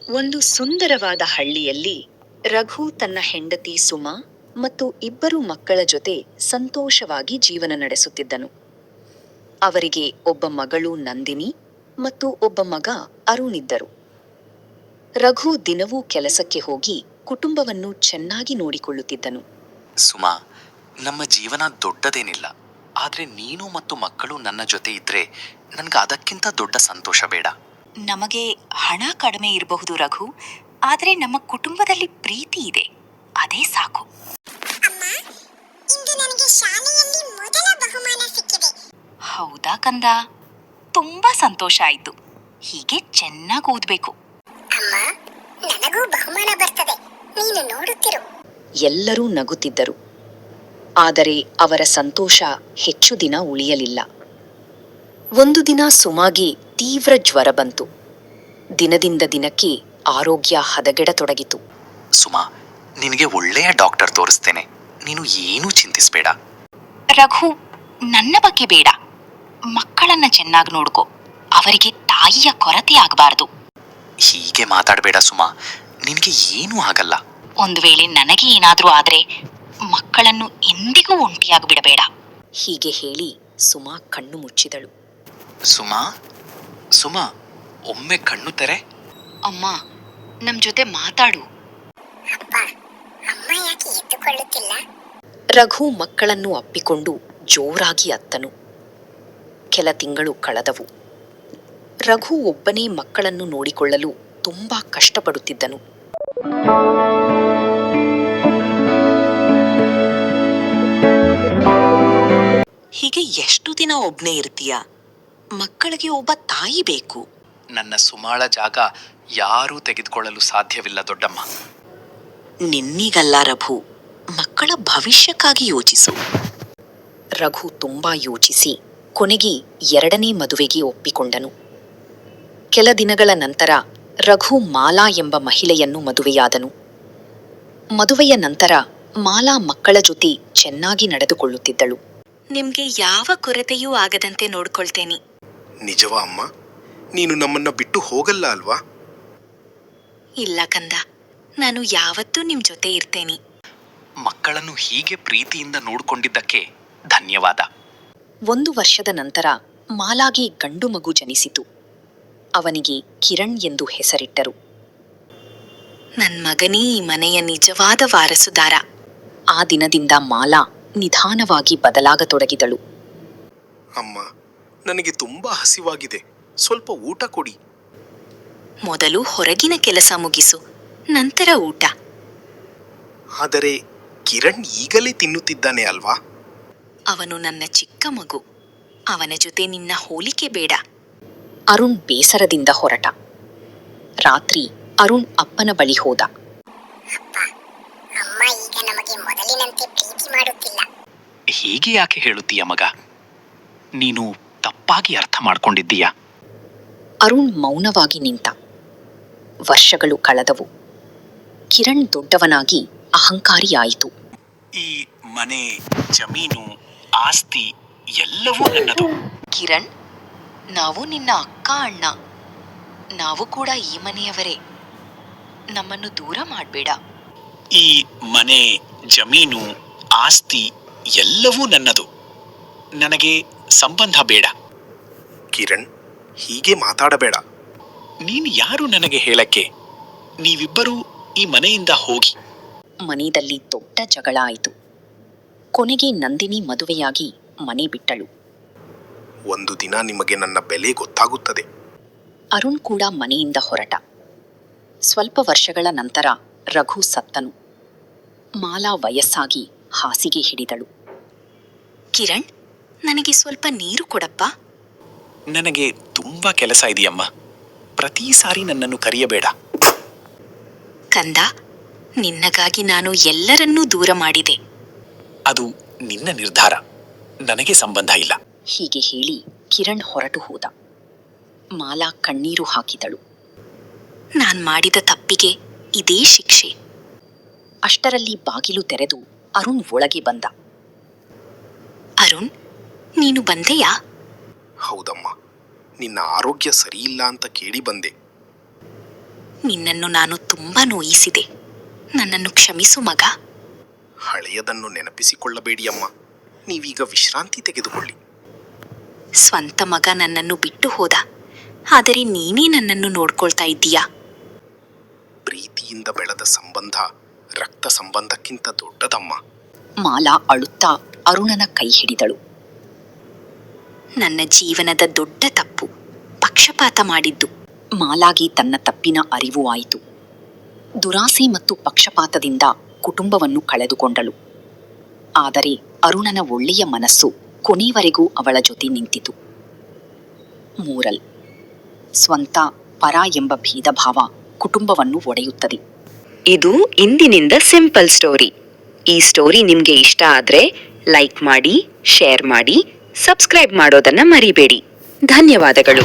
ಒಂದು ಸುಂದರವಾದ ಹಳ್ಳಿಯಲ್ಲಿ ರಘು ತನ್ನ ಹೆಂಡತಿ ಸುಮಾ ಮತ್ತು ಇಬ್ಬರು ಮಕ್ಕಳ ಜೊತೆ ಸಂತೋಷವಾಗಿ ಜೀವನ ನಡೆಸುತ್ತಿದ್ದನು. ಅವರಿಗೆ ಒಬ್ಬ ಮಗಳು ನಂದಿನಿ ಮತ್ತು ಒಬ್ಬ ಮಗ ಅರುಣ್ ಇದ್ದರು. ರಘು ದಿನವೂ ಕೆಲಸಕ್ಕೆ ಹೋಗಿ ಕುಟುಂಬವನ್ನು ಚೆನ್ನಾಗಿ ನೋಡಿಕೊಳ್ಳುತ್ತಿದ್ದನು. ಸುಮಾ, ನಮ್ಮ ಜೀವನ ದೊಡ್ಡದೇನಿಲ್ಲ, ಆದ್ರೆ ನೀನು ಮತ್ತು ಮಕ್ಕಳು ನನ್ನ ಜೊತೆ ಇದ್ರೆ ನನ್ಗೆ ಅದಕ್ಕಿಂತ ದೊಡ್ಡ ಸಂತೋಷ ಬೇಡ. ನಮಗೆ ಹಣ ಕಡಿಮೆ ಇರಬಹುದು ರಘು, ಆದ್ರೆ ನಮ್ಮ ಕುಟುಂಬದಲ್ಲಿ ಪ್ರೀತಿ ಇದೆ, ಅದೇ ಸಾಕು. ಹೌದಾ ಕಂದ, ತುಂಬಾ ಸಂತೋಷ ಆಯ್ತು. ಹೀಗೆ ಚೆನ್ನಾಗಿ ಓದ್ಬೇಕು. ನನಗೂ ಬಹುಮಾನ ಬರ್ತದೆ, ನೀನು ನೋಡುತ್ತಿರು. ಎಲ್ಲರೂ ನಗುತ್ತಿದ್ದರು. ಆದರೆ ಅವರ ಸಂತೋಷ ಹೆಚ್ಚು ದಿನ ಉಳಿಯಲಿಲ್ಲ. ಒಂದು ದಿನ ಸುಮಾಗೆ ತೀವ್ರ ಜ್ವರ ಬಂತು. ದಿನದಿಂದ ದಿನಕ್ಕೆ ಆರೋಗ್ಯ ಹದಗೆಡತೊಡಗಿತು. ಸುಮಾ, ನಿನಗೆ ಒಳ್ಳೆಯ ಡಾಕ್ಟರ್ ತೋರಿಸ್ತೇನೆ, ನೀನು ಏನೂ ಚಿಂತಿಸಬೇಡ. ರಘು, ನನ್ನ ಬಗ್ಗೆ ಬೇಡ, ಮಕ್ಕಳನ್ನ ಚೆನ್ನಾಗಿ ನೋಡ್ಕೋ. ಅವರಿಗೆ ತಾಯಿಯ ಕೊರತೆ ಆಗಬಾರ್ದು. ಹೀಗೆ ಮಾತಾಡಬೇಡ ಸುಮಾ, ನಿನಗೆ ಏನೂ ಆಗಲ್ಲ. ಒಂದು ವೇಳೆ ನನಗೆ ಏನಾದ್ರೂ ಆದ್ರೆ ಮಕ್ಕಳನ್ನು ಎಂದಿಗೂ ಒಂಟಿಯಾಗಿ ಬಿಡಬೇಡ. ಹೀಗೆ ಹೇಳಿ ಸುಮಾ ಕಣ್ಣು ಮುಚ್ಚಿದಳು. ಸುಮಾ, ಸುಮಾ, ಒಮ್ಮೆ ಕಣ್ಣು ತೆರೆ. ಅಮ್ಮ, ನಮ್ ಜೊತೆ ಮಾತಾಡು. ಅಪ್ಪ, ಅಮ್ಮ ಯಾಕೆ ಎದ್ದುಕೊಳ್ಳುತ್ತಿಲ್ಲ? ರಘು ಮಕ್ಕಳನ್ನು ಅಪ್ಪಿಕೊಂಡು ಜೋರಾಗಿ ಅತ್ತನು. ಕೆಲ ತಿಂಗಳು ಕಳೆದವು. ರಘು ಒಬ್ಬನೇ ಮಕ್ಕಳನ್ನು ನೋಡಿಕೊಳ್ಳಲು ತುಂಬಾ ಕಷ್ಟಪಡುತ್ತಿದ್ದನು. ಹೀಗೆ ಎಷ್ಟು ದಿನ ಒಬ್ನೇ ಇರ್ತೀಯ? ಮಕ್ಕಳಿಗೆ ಒಬ್ಬ ತಾಯಿ ಬೇಕು. ನನ್ನ ಸುಮಾಳ ಜಾಗ ಯಾರೂ ತೆಗೆದುಕೊಳ್ಳಲು ಸಾಧ್ಯವಿಲ್ಲ ದೊಡ್ಡಮ್ಮ. ನಿನ್ನೀಗಲ್ಲ ರಘು, ಮಕ್ಕಳ ಭವಿಷ್ಯಕ್ಕಾಗಿ ಯೋಚಿಸು. ರಘು ತುಂಬಾ ಯೋಚಿಸಿ ಕೊನೆಗೆ 2ನೇ ಮದುವೆಗೆ ಒಪ್ಪಿಕೊಂಡನು. ಕೆಲ ದಿನಗಳ ನಂತರ ರಘು ಮಾಲಾ ಎಂಬ ಮಹಿಳೆಯನ್ನು ಮದುವೆಯಾದನು. ಮದುವೆಯ ನಂತರ ಮಾಲಾ ಮಕ್ಕಳ ಜೊತೆ ಚೆನ್ನಾಗಿ ನಡೆದುಕೊಳ್ಳುತ್ತಿದ್ದಳು. ನಿಮ್ಗೆ ಯಾವ ಕೊರತೆಯೂ ಆಗದಂತೆ ನೋಡ್ಕೊಳ್ತೇನೆ. ನಿಜವಾ ಅಮ್ಮ? ನೀನು ನಮ್ಮನ್ನ ಬಿಟ್ಟು ಹೋಗಲ್ಲ ಅಲ್ವಾ? ಇಲ್ಲ ಕಂದ, ನಾನು ಯಾವತ್ತೂ ನಿಮ್ ಜೊತೆ ಇರ್ತೇನೆ. ಮಕ್ಕಳನ್ನು ಹೀಗೆ ಪ್ರೀತಿಯಿಂದ ನೋಡಿಕೊಂಡಿದ್ದಕ್ಕೆ ಧನ್ಯವಾದ. 1 ವರ್ಷದ ನಂತರ ಮಾಲಾಗೆ ಗಂಡು ಮಗು ಜನಿಸಿತು. ಅವನಿಗೆ ಕಿರಣ್ ಎಂದು ಹೆಸರಿಟ್ಟರು. ನನ್ ಮಗನೇ ಈ ಮನೆಯ ನಿಜವಾದ ವಾರಸುದಾರ. ಆ ದಿನದಿಂದ ಮಾಲಾ ನಿಧಾನವಾಗಿ ಬದಲಾಗತೊಡಗಿದಳು. ಅಮ್ಮ, ನನಗೆ ತುಂಬಾ ಹಸಿವಾಗಿದೆ, ಸ್ವಲ್ಪ ಊಟ ಕೊಡಿ. ಮೊದಲು ಹೊರಗಿನ ಕೆಲಸ ಮುಗಿಸು, ನಂತರ ಊಟ. ಆದರೆ ಕಿರಣ್ ಈಗಲೇ ತಿನ್ನುತ್ತಿದ್ದಾನೆ ಅಲ್ವಾ? ಅವನು ನನ್ನ ಚಿಕ್ಕ ಮಗು, ಅವನ ಜೊತೆ ನಿನ್ನ ಹೋಲಿಕೆ ಬೇಡ. ಅರುಣ್ ಬೇಸರದಿಂದ ಹೊರಟ. ರಾತ್ರಿ ಅರುಣ್ ಅಪ್ಪನ ಬಳಿ ಹೋದ. ಅಪ್ಪ, ಅಮ್ಮ ಈಗ ನಮಗೆ ಮೊದಲಿನಂತೆ ಪ್ರೀತಿ ಮಾಡುತ್ತಿಲ್ಲ. ಹೀಗೆ ಯಾಕೆ ಹೇಳುತ್ತೀಯ ಮಗ? ನೀನು ತಪ್ಪಾಗಿ ಅರ್ಥ ಮಾಡ್ಕೊಂಡಿದ್ದೀಯ. ಅರುಣ್ ಮೌನವಾಗಿ ನಿಂತ. ವರ್ಷಗಳು ಕಳೆದವು. ಕಿರಣ್ ದೊಡ್ಡವನಾಗಿ ಅಹಂಕಾರಿಯಾಯಿತು. ಈ ಮನೆ, ಜಮೀನು, ಆಸ್ತಿ ಎಲ್ಲವೂ ನನ್ನದು. ಕಿರಣ್, ನಾವು ನಿನ್ನ ಅಕ್ಕ ಅಣ್ಣ. ನಾವು ಕೂಡ ಈ ಮನೆಯವರೇ. ನಮ್ಮನ್ನು ದೂರ ಮಾಡಬೇಡ. ಈ ಮನೆ, ಜಮೀನು, ಆಸ್ತಿ ಎಲ್ಲವೂ ನನ್ನದು. ನನಗೆ ಸಂಬಂಧ ಬೇಡ. ಕಿರಣ್, ಹೀಗೆ ಮಾತಾಡಬೇಡ. ನೀನು ಯಾರು ನನಗೆ ಹೇಳಕ್ಕೆ? ನೀವಿಬ್ಬರೂ ಈ ಮನೆಯಿಂದ ಹೋಗಿ. ಮನೆಯಲ್ಲಿ ದೊಡ್ಡ ಜಗಳ ಆಯಿತು. ಕೊನೆಗೆ ನಂದಿನಿ ಮದುವೆಯಾಗಿ ಮನೆ ಬಿಟ್ಟಳು. ಒಂದು ದಿನ ನಿಮಗೆ ನನ್ನ ಬೆಲೆ ಗೊತ್ತಾಗುತ್ತದೆ. ಅರುಣ್ ಕೂಡ ಮನೆಯಿಂದ ಹೊರಟ. ಸ್ವಲ್ಪ ವರ್ಷಗಳ ನಂತರ ರಘು ಸತ್ತನು. ಮಾಲಾ ವಯಸ್ಸಾಗಿ ಹಾಸಿಗೆ ಹಿಡಿದಳು. ಕಿರಣ್, ನನಗೆ ಸ್ವಲ್ಪ ನೀರು ಕೊಡಪ್ಪ. ನನಗೆ ತುಂಬಾ ಕೆಲಸ ಇದೆಯಮ್ಮ, ಪ್ರತಿ ಸಾರಿ ನನ್ನನ್ನು ಕರೆಯಬೇಡ. ಕಂದ, ನಿನ್ನಗಾಗಿ ನಾನು ಎಲ್ಲರನ್ನೂ ದೂರ ಮಾಡಿದೆ. ಅದು ನಿನ್ನ ನಿರ್ಧಾರ, ನನಗೆ ಸಂಬಂಧ ಇಲ್ಲ. ಹೀಗೆ ಹೇಳಿ ಕಿರಣ್ ಹೊರಟು ಹೋದ. ಮಾಲಾ ಕಣ್ಣೀರು ಹಾಕಿದಳು. ನಾನ್ ಮಾಡಿದ ತಪ್ಪಿಗೆ ಇದೇ ಶಿಕ್ಷೆ. ಅಷ್ಟರಲ್ಲಿ ಬಾಗಿಲು ತೆರೆದು ಅರುಣ್ ಒಳಗೆ ಬಂದ. ಅರುಣ್, ನೀನು ಬಂದೆಯಾ? ಹೌದಮ್ಮ, ನಿನ್ನ ಆರೋಗ್ಯ ಸರಿಯಿಲ್ಲ ಅಂತ ಕೇಳಿ ಬಂದೆ. ನಿನ್ನನ್ನು ನಾನು ತುಂಬಾ ನೋಯಿಸಿದೆ. ನನ್ನನ್ನು ಕ್ಷಮಿಸು ಮಗ. ಹಳೆಯದನ್ನು ನೆನಪಿಸಿಕೊಳ್ಳಬೇಡಿ ಅಮ್ಮ. ನೀವೀಗ ವಿಶ್ರಾಂತಿ ತೆಗೆದುಕೊಳ್ಳಿ. ಸ್ವಂತ ಮಗ ನನ್ನನ್ನು ಬಿಟ್ಟು ಹೋದ, ಆದರೆ ನೀನೇ ನನ್ನನ್ನು ನೋಡ್ಕೊಳ್ತಾ ಇದ್ದೀಯಾ. ಪ್ರೀತಿಯಿಂದ ಬೆಳೆದ ಸಂಬಂಧ ರಕ್ತ ಸಂಬಂಧಕ್ಕಿಂತ ದೊಡ್ಡದಮ್ಮ. ಮಾಲಾ ಅಳುತ್ತಾ ಅರುಣನ ಕೈ ಹಿಡಿದಳು. ನನ್ನ ಜೀವನದ ದೊಡ್ಡ ತಪ್ಪು ಪಕ್ಷಪಾತ ಮಾಡಿದ್ದು. ಮಾಲಾಗಿ ತನ್ನ ತಪ್ಪಿನ ಅರಿವು ಆಯಿತು. ದುರಾಸೆ ಮತ್ತು ಪಕ್ಷಪಾತದಿಂದ ಕುಟುಂಬವನ್ನು ಕಳೆದುಕೊಂಡಳು. ಆದರೆ ಅರುಣನ ಒಳ್ಳೆಯ ಮನಸ್ಸು ಕೊನೆಯವರೆಗೂ ಅವಳ ಜೊತೆ ನಿಂತಿತು. ಮೂರಲ್: ಸ್ವಂತ ಪರ ಎಂಬ ಭೇದ ಭಾವ ಕುಟುಂಬವನ್ನು ಒಡೆಯುತ್ತದೆ. ಇದು ಇಂದಿನಿಂದ ಸಿಂಪಲ್ ಸ್ಟೋರಿ. ಈ ಸ್ಟೋರಿ ನಿಮಗೆ ಇಷ್ಟ ಆದ್ರೆ ಲೈಕ್ ಮಾಡಿ, ಶೇರ್ ಮಾಡಿ, ಸಬ್ಸ್ಕ್ರೈಬ್ ಮಾಡೋದನ್ನ ಮರಿಬೇಡಿ. ಧನ್ಯವಾದಗಳು.